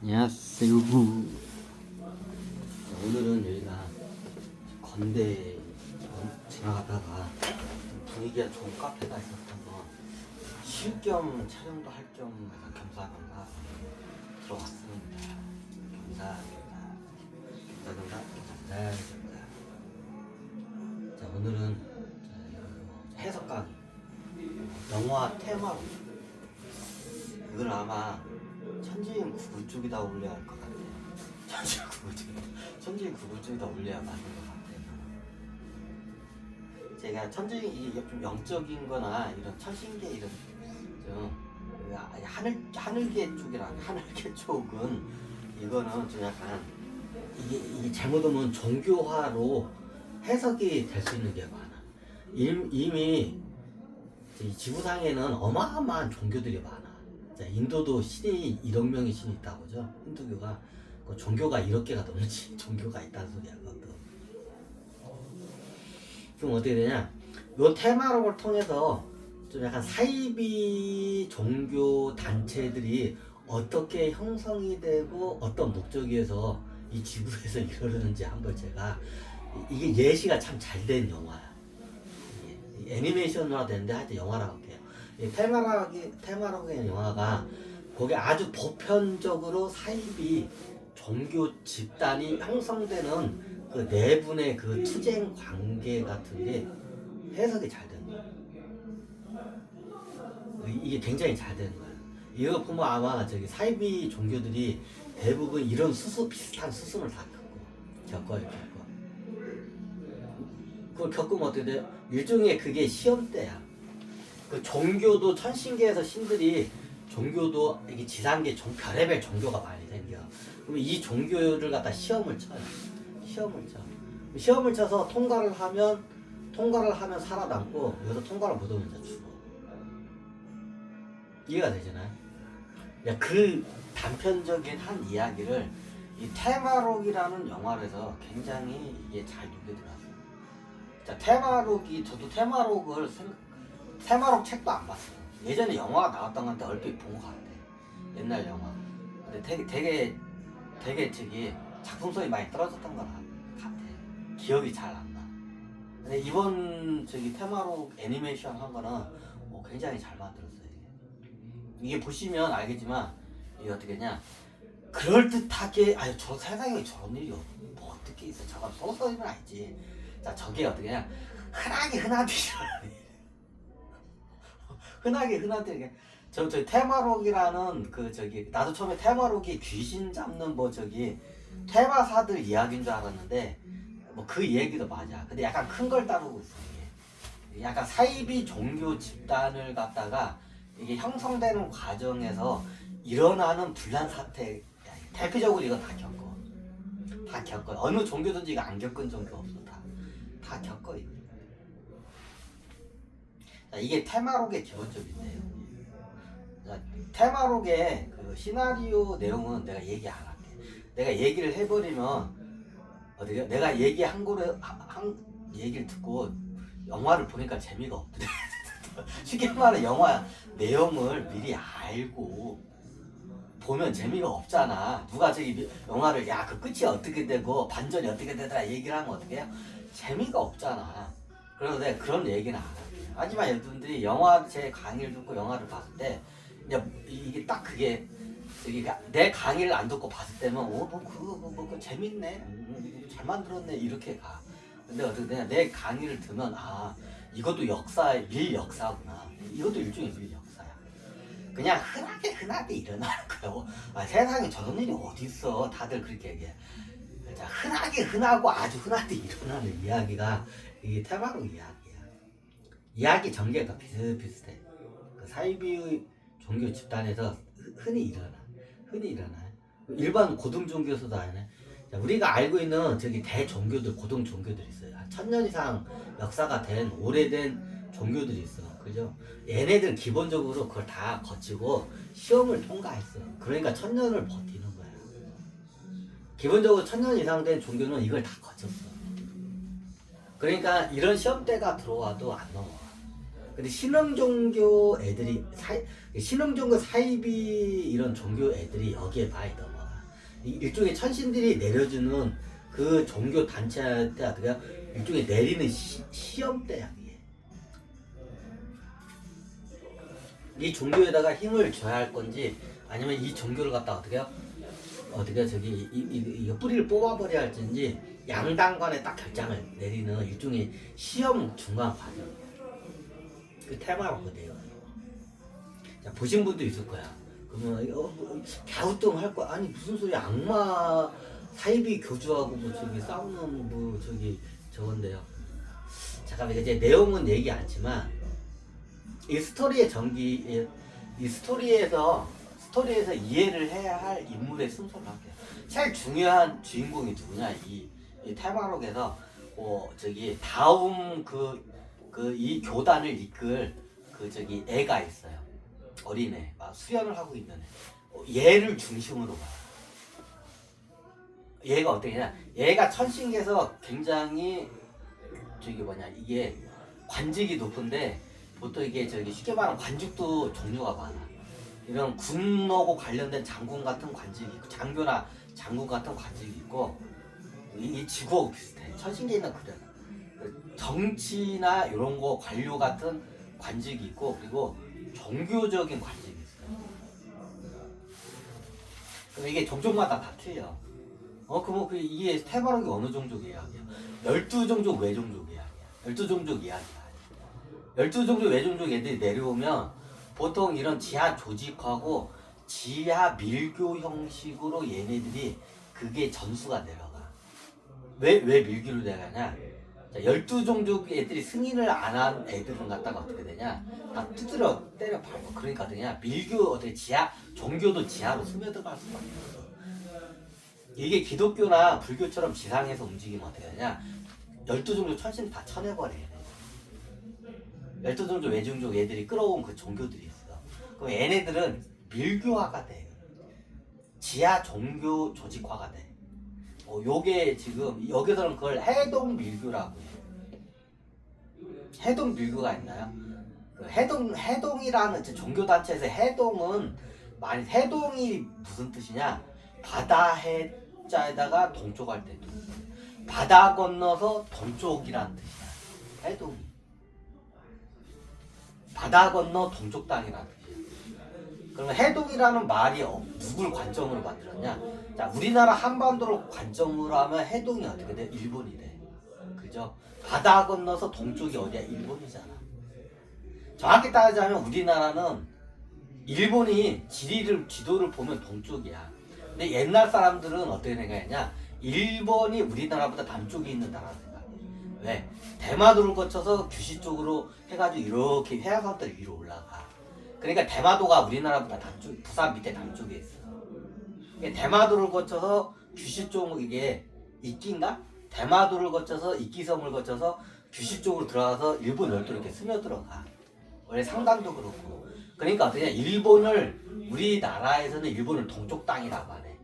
안녕하세요. 오늘은 여기가 건대 지나가다가 분위기가 좋은 카페가 있어서 쉴 겸 촬영도 할 겸 해서 겸사겸사 들어왔습니다. 겸사. 자, 오늘은 해석 강의 영화 테마로 이걸 아마 천지인 구글 쪽에다 올려야 할 것 같아요. 천지인 구글 쪽에다 올려야 맞는 것 같아요. 제가 천지인 이게 좀 영적인 거나 이런 천신계 이런 좀 하늘계 쪽이랑 하늘계 쪽은 이거는 좀 약간 이게 잘못하면 종교화로 해석이 될 수 있는 게 많아. 이미 이 지구상에는 어마어마한 종교들이 많아. 자, 인도도 신이 1억 명의 신이 있다고 하죠. 힌두교가 그 종교가 1억 개가 넘는 종교가 있다는 소리야. 그것도. 그럼 어떻게 되냐? 요 테마록을 통해서 좀 약간 사이비 종교 단체들이 어떻게 형성이 되고 어떤 목적에 의해서 이 지구에서 이러는지 한번 제가 이게 예시가 참 잘 된 영화야. 애니메이션으로 되는데 하여튼 영화라고 할게요. 이 테마록의 영화가 거기 아주 보편적으로 사이비 종교 집단이 형성되는 그 내분의 그 투쟁 관계 같은 게 해석이 잘 되는 거예요. 이게 굉장히 잘 되는 거예요. 이거 보면 아마 저기 사이비 종교들이 대부분 이런 비슷한 수순을 다 겪어요. 그걸 겪으면 어떻게 돼요? 일종의 그게 시험대야. 그 종교도 천신계에서 신들이 종교도 이게 지상계 별의별 종교가 많이 생겨. 그러면 이 종교를 갖다 시험을 쳐요. 시험을 쳐서 통과를 하면 살아남고 여기서 통과를 못하면 이제 죽어. 이해가 되잖아요. 그 단편적인 한 이야기를 이 테마록이라는 영화에서 굉장히 이게 잘 녹여들었어요. 자, 저도 테마록 책도 안 봤어요. 예전에 영화가 나왔던 건데 얼핏 본 것 같아. 옛날 영화. 근데 되게 저기 작품성이 많이 떨어졌던 것 같아. 기억이 잘 안 나. 근데 이번 저기 테마록 애니메이션 한 거는 굉장히 잘 만들었어요. 이게 보시면 알겠지만 이게 어떻게 했냐? 그럴듯하게 저 세상에 저런 일이 뭐 어떻게 있어? 저건 소설이면 알지. 자, 저게 어떻게 냐 흔하게 일어나는 저 테마록이라는 그 저기 나도 처음에 테마록이 귀신 잡는 뭐 저기 테마사들 이야기인 줄 알았는데 뭐 그 얘기도 맞아. 근데 약간 큰 걸 다루고 있어. 이게 약간 사이비 종교 집단을 갖다가 이게 형성되는 과정에서 일어나는 분란 사태 대표적으로 이거 다 겪어. 어느 종교든지 이거 안 겪은 종교 없어. 다 겪어. 자, 이게 테마록의 기본적인데요. 자, 테마록의 그 시나리오 내용은 내가 얘기 안 할게. 내가 얘기를 해버리면 어떻게 내가 얘기한 거를 얘기를 듣고 영화를 보니까 재미가 없더래. 쉽게 말해 영화 내용을 미리 알고 보면 재미가 없잖아. 누가 저기 영화를 그 끝이 어떻게 되고 반전이 어떻게 되더라 얘기를 하면 어떻게 해요? 재미가 없잖아. 그래서 내가 그런 얘기는 안 할게요. 하지만 여러분들이 제 강의를 듣고 영화를 봤을 때 이게 딱 그게 내 강의를 안 듣고 봤을 때면 그거 재밌네, 잘 만들었네 이렇게 가. 근데 어떻게 되냐, 내 강의를 들으면 이것도 밀역사구나. 이것도 일종의 밀역사야. 그냥 흔하게 일어나는 거예요. 세상에 저런 일이 어디 있어? 다들 그렇게 얘기해. 자, 흔하고 아주 흔하게 일어나는 이야기가 이게 테마록 이야기야. 이야기 전개가 비슷비슷해. 그 사이비 종교 집단에서 흔히 일어나. 일반 고등 종교에서도 하네. 자, 우리가 알고 있는 저기 고등 종교들 있어요. 1000년 이상 역사가 된 오래된 종교들이 있어. 그죠? 얘네들 기본적으로 그걸 다 거치고 시험을 통과했어. 그러니까 1000년을 버티는 거야. 기본적으로 1000년 이상 된 종교는 이걸 다 거쳤어. 그러니까 이런 시험대가 들어와도 안 넘어가. 근데 신흥종교 애들이 신흥종교 사이비 이런 종교 애들이 여기에 많이 넘어가. 일종의 천신들이 내려주는 그 종교 단체한테 어떻게 일종의 내리는 시험대야 이게. 이 종교에다가 힘을 줘야 할 건지 아니면 이 종교를 갖다 어떻게 저기 이 뿌리를 뽑아버려야 할지 양당 간에 딱 결정을 내리는 일종의 시험 중간 과정이야. 그 테마로 그대요. 자, 보신 분도 있을 거야. 그러면 갸우뚱할 거야. 아니 무슨 소리 악마 사이비 교주하고 뭐 저기 싸우는 뭐 저기 저건데요. 잠깐만 이제 내용은 얘기 않지만 이 스토리의 이 스토리에서 이해를 해야 할 인물의 순서를 할게요. 제일 중요한 주인공이 누구냐? 이 테마록에서 저기 다음 이 교단을 이끌 저기 애가 있어요. 어린애, 막 수련을 하고 있는 애. 얘를 중심으로 봐. 얘가 어떻게냐? 얘가 천신계에서 굉장히 저기 이게 관직이 높은데 보통 이게 저기 쉽게 말하면 관직도 종류가 많아. 이런 군하고 관련된 장군 같은 관직이 있고 장교나 장군 같은 관직이 있고 이 지구하고 비슷해. 천신계에 있는 그래. 정치나 이런 거 관료 같은 관직이 있고 그리고 종교적인 관직이 있어요. 그럼 이게 종족마다 다 틀려. 그럼 이게 테마록이 어느 종족 이야기야? 12종족 외종족 이야기야. 12종족 이야기야. 12종족 외종족 애들이 내려오면 보통 이런 지하 조직하고 지하 밀교 형식으로 얘네들이 그게 전수가 내려가. 왜 밀교로 내려가냐? 12종족 애들이 승인을 안 한 애들은 갖다가 어떻게 되냐? 다 두드려 때려 밟고. 그러니까 어떠냐? 밀교 어떻게 종교도 지하로 스며들어갈 수밖에 없어. 이게 기독교나 불교처럼 지상에서 움직이면 어떻게 되냐? 12종족 천신 다 쳐내버려. 12종족 외종족 애들이 끌어온 그 종교들이 있어. 그럼 얘네들은 밀교화가 돼. 지하 종교 조직화가 돼. 요게 지금 여기서는 그걸 해동 밀교라고 해. 해동 밀교가 있나요? 그 해동이라는 종교 단체에서 해동은 해동이 무슨 뜻이냐? 바다 해자에다가 동쪽할 때 바다 건너서 동쪽이라는 뜻이야. 해동이. 바다 건너 동쪽 땅이라는 뜻이야. 그러면 해동이라는 말이 누굴 관점으로 만들었냐? 자, 우리나라 한반도를 관점으로 하면 해동이 어떻게 돼? 일본이 돼. 그죠? 바다 건너서 동쪽이 어디야? 일본이잖아. 정확히 따지자면 우리나라는 일본이 지도를 보면 동쪽이야. 근데 옛날 사람들은 어떻게 생각했냐? 일본이 우리나라보다 남쪽에 있는 나라라고 생각해. 왜? 대마도를 거쳐서 규시 쪽으로 해가지고 이렇게 해안선들 위로 올라가. 그러니까 대마도가 우리나라보다 남쪽, 부산 밑에 남쪽에 있어. 대마도를 거쳐서 규시 쪽 이게 이끼인가? 대마도를 거쳐서 이끼섬을 거쳐서 규시 쪽으로 들어가서 일본 열도로 이렇게 스며들어가. 원래 상당도 그렇고. 그러니까 어떠냐? 우리나라에서는 일본을 동쪽 땅이라고 하네.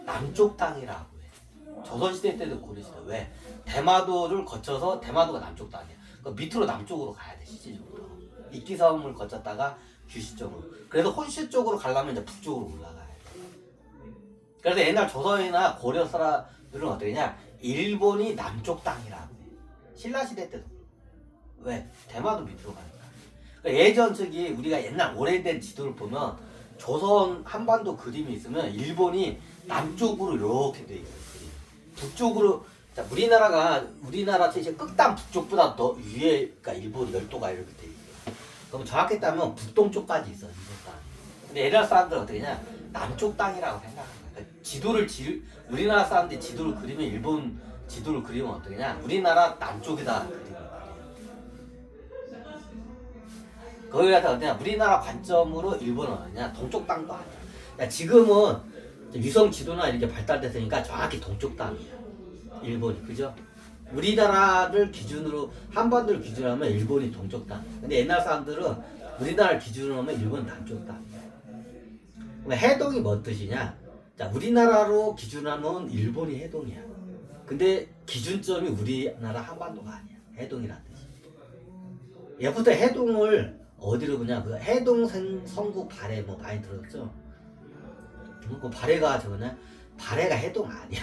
남쪽 땅이라고 해. 조선시대 때도 고려시대. 왜? 대마도를 거쳐서 대마도가 남쪽 땅이야. 그 밑으로 남쪽으로 가야 돼, 실질적으로. 이끼섬을 거쳤다가 규시 쪽으로. 그래서 혼슈 쪽으로 가려면 이제 북쪽으로 올라가야 돼. 그래서 옛날 조선이나 고려 사람들은 어떻게 냐 일본이 남쪽 땅이라고 해. 신라시대 때도. 왜? 대마도 밑으로 가니까. 그러니까 예전 우리가 옛날 오래된 지도를 보면 조선 한반도 그림이 있으면 일본이 남쪽으로 이렇게 돼 있어요. 북쪽으로. 자, 우리나라 이제 끝단 북쪽보다 더 위에, 그러니까 일본 열도가 이렇게 돼 있어요. 그럼 정확히 따면 북동쪽까지 있어, 일본 땅. 근데 옛날 사람들은 어떻게 냐 남쪽 땅이라고 생각하는 거야. 그러니까 우리나라 사람들이 지도를 그리면 일본 지도를 그리면 어떻게 냐 우리나라 남쪽에다 그리는 거예요. 거기가 어디냐? 우리나라 관점으로 일본은 어디냐? 동쪽 땅도 아니야. 그러니까 지금은 위성 지도나 이렇게 발달됐으니까 정확히 동쪽 땅이야. 일본이. 그죠? 우리나라를 기준으로 한반도를 기준으로 하면 일본이 동쪽 땅. 근데 옛날 사람들은 우리나라를 기준으로 하면 일본 남쪽 땅이야. 그럼 해동이 뭔 뜻이냐? 자, 우리나라로 기준하면 일본이 해동이야. 근데 기준점이 우리나라 한반도가 아니야. 해동이라는 뜻이. 예부터 해동을 어디로 보냐? 그 해동 성국 발해 뭐 많이 들었죠? 그 발해가 저거냐? 발해가 해동 아니야.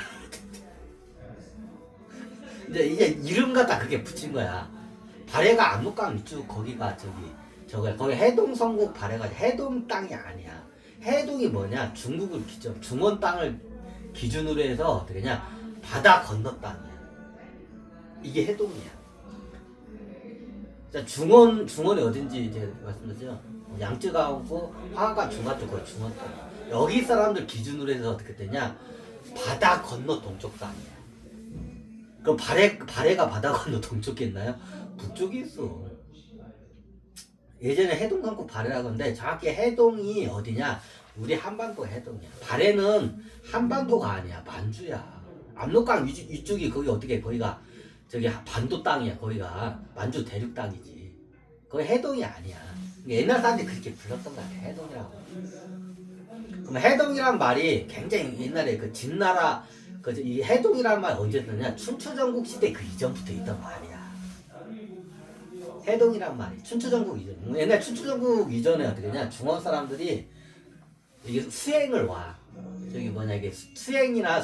이제 이름 갖다 그게 붙인 거야. 발해가 압록강 쭉 거기가 거기 해동 성국 발해가 해동 땅이 아니야. 해동이 뭐냐? 중국을 중원 땅을 기준으로 해서 어떻게 냐 바다 건너 땅이야. 이게 해동이야. 자, 중원이 어딘지 제가 말씀드렸죠. 양쯔강하고 화가 중화 쪽 거의 중원 땅. 여기 사람들 기준으로 해서 어떻게 되냐? 바다 건너 동쪽 땅이야. 그럼 발해가 바다 건너 동쪽에 있나요? 북쪽에 있어. 예전에 해동 성국 발해라고 하는데 정확히 해동이 어디냐? 우리 한반도 해동이야. 발해는 한반도가 아니야. 만주야. 압록강 위쪽이 거기 어떻게 거기가 저기 반도 땅이야. 거기가 만주 대륙 땅이지. 거기 해동이 아니야. 옛날 사람들이 그렇게 불렀던 거야. 해동이라고. 그럼 해동이란 말이 굉장히 옛날에 그 진나라 이 해동이란 말 언제 썼냐? 춘추전국 시대 그 이전부터 있던 말이야. 해동이란 말이 춘추전국 이전. 옛날 춘추전국 이전에 어떻게 했냐? 중원 사람들이 이게 수행을 와. 이게 수행이나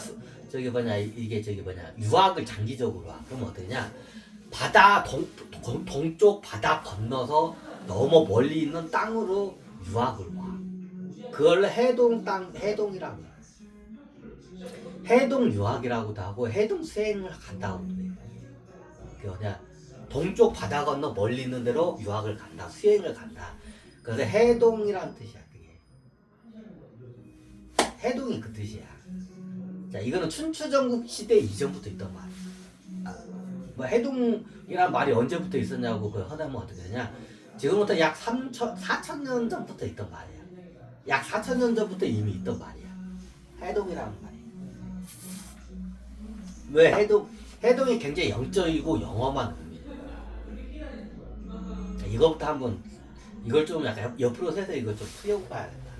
유학을 장기적으로 와. 그러면 어떠냐? 바다 동쪽 바다 건너서 너무 멀리 있는 땅으로 유학을 와. 그걸 해동이라고 해. 해동 유학이라고도 하고 해동 수행을 간다고 그래. 그게 뭐냐? 동쪽 바다 건너 멀리 있는 데로 유학을 간다. 수행을 간다. 그래서 해동이라는 뜻이야. 그게. 해동이 그 뜻이야. 자, 이거는 춘추전국 시대 이전부터 있던 말이야. 뭐 해동이란 말이 언제부터 있었냐고 하다면 어떻게 되냐? 지금부터 약 4,000년 전부터 있던 말이야. 약 4,000년 전부터 이미 있던 말이야. 해동이라는 말이. 왜 해동이 굉장히 영적이고 영험한 의미야. 이거부터 한번 이걸 좀 약간 옆으로 세서 이걸 좀 풀어봐야 된다.